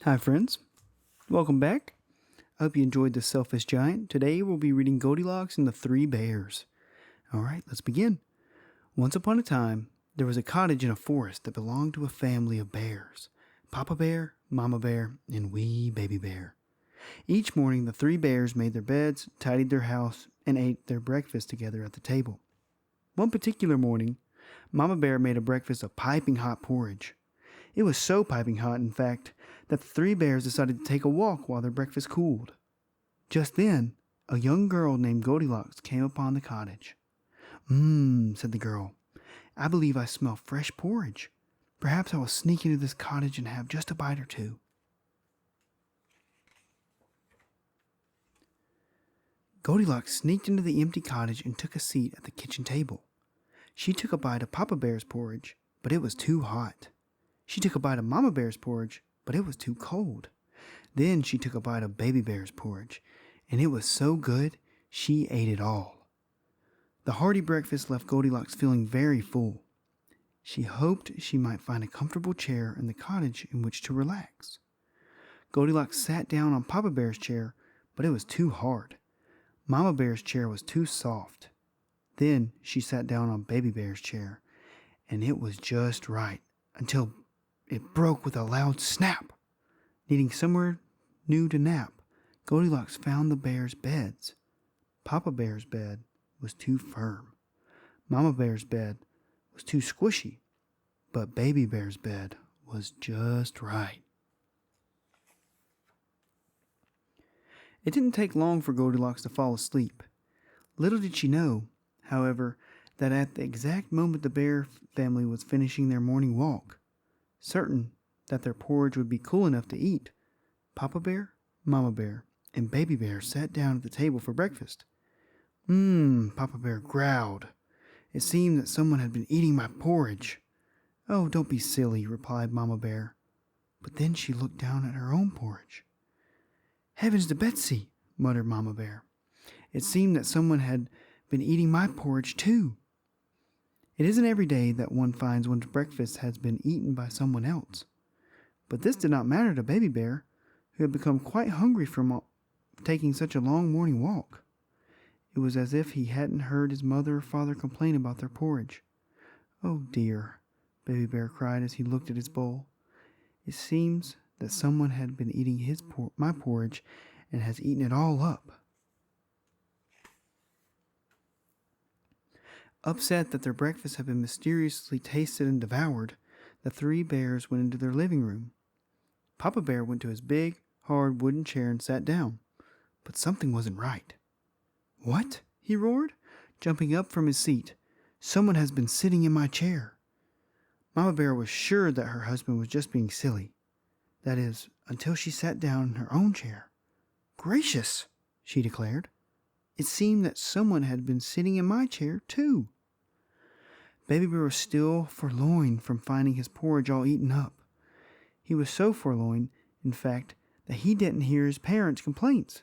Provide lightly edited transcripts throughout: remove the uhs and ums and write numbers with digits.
Hi friends, welcome back. I hope you enjoyed The Selfish Giant. Today we'll be reading Goldilocks and the Three Bears. Alright, let's begin. Once upon a time, there was a cottage in a forest that belonged to a family of bears. Papa Bear, Mama Bear, and wee Baby Bear. Each morning the three bears made their beds, tidied their house, and ate their breakfast together at the table. One particular morning, Mama Bear made a breakfast of piping hot porridge. It was so piping hot, in fact, that the three bears decided to take a walk while their breakfast cooled. Just then, a young girl named Goldilocks came upon the cottage. Said the girl. I believe I smell fresh porridge. Perhaps I will sneak into this cottage and have just a bite or two. Goldilocks sneaked into the empty cottage and took a seat at the kitchen table. She took a bite of Papa Bear's porridge, but it was too hot. She took a bite of Mama Bear's porridge, but it was too cold. Then she took a bite of Baby Bear's porridge, and it was so good she ate it all. The hearty breakfast left Goldilocks feeling very full. She hoped she might find a comfortable chair in the cottage in which to relax. Goldilocks sat down on Papa Bear's chair, but it was too hard. Mama Bear's chair was too soft. Then she sat down on Baby Bear's chair, and it was just right until it broke with a loud snap. Needing somewhere new to nap, Goldilocks found the bears' beds. Papa Bear's bed was too firm. Mama Bear's bed was too squishy. But Baby Bear's bed was just right. It didn't take long for Goldilocks to fall asleep. Little did she know, however, that at the exact moment the bear family was finishing their morning walk, certain that their porridge would be cool enough to eat, Papa Bear, Mama Bear, and Baby Bear sat down at the table for breakfast. Papa Bear growled. It seemed that someone had been eating my porridge. Oh, don't be silly, replied Mama Bear. But then she looked down at her own porridge. Heavens to Betsy, muttered Mama Bear. It seemed that someone had been eating my porridge too. It isn't every day that one finds one's breakfast has been eaten by someone else. But this did not matter to Baby Bear, who had become quite hungry from taking such a long morning walk. It was as if he hadn't heard his mother or father complain about their porridge. Oh dear, Baby Bear cried as he looked at his bowl. It seems that someone had been eating my porridge and has eaten it all up. Upset that their breakfast had been mysteriously tasted and devoured, the three bears went into their living room. Papa Bear went to his big, hard wooden chair and sat down. But something wasn't right. What? He roared, jumping up from his seat. Someone has been sitting in my chair. Mama Bear was sure that her husband was just being silly. That is, until she sat down in her own chair. Gracious, she declared. It seemed that someone had been sitting in my chair, too. Baby Bear was still forlorn from finding his porridge all eaten up. He was so forlorn, in fact, that he didn't hear his parents' complaints.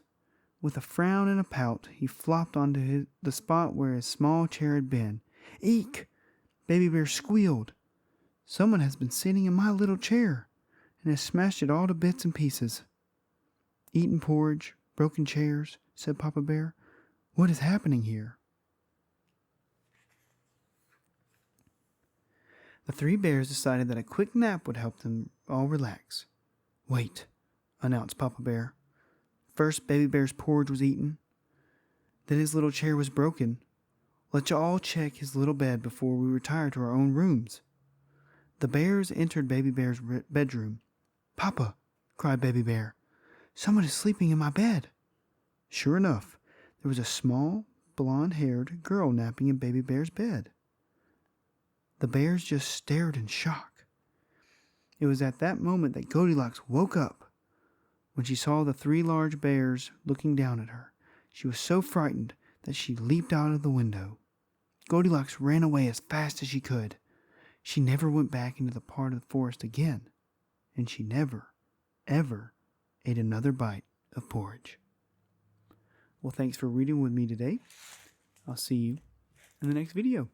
With a frown and a pout, he flopped onto the spot where his small chair had been. Eek! Baby Bear squealed. Someone has been sitting in my little chair and has smashed it all to bits and pieces. Eaten porridge, broken chairs, said Papa Bear. What is happening here? The three bears decided that a quick nap would help them all relax. Wait, announced Papa Bear. First, Baby Bear's porridge was eaten. Then his little chair was broken. Let's all check his little bed before we retire to our own rooms. The bears entered Baby Bear's bedroom. Papa, cried Baby Bear, someone is sleeping in my bed. Sure enough, there was a small, blonde-haired girl napping in Baby Bear's bed. The bears just stared in shock. It was at that moment that Goldilocks woke up. When she saw the three large bears looking down at her, she was so frightened that she leaped out of the window. Goldilocks ran away as fast as she could. She never went back into the part of the forest again, and she never, ever ate another bite of porridge. Well, thanks for reading with me today. I'll see you in the next video.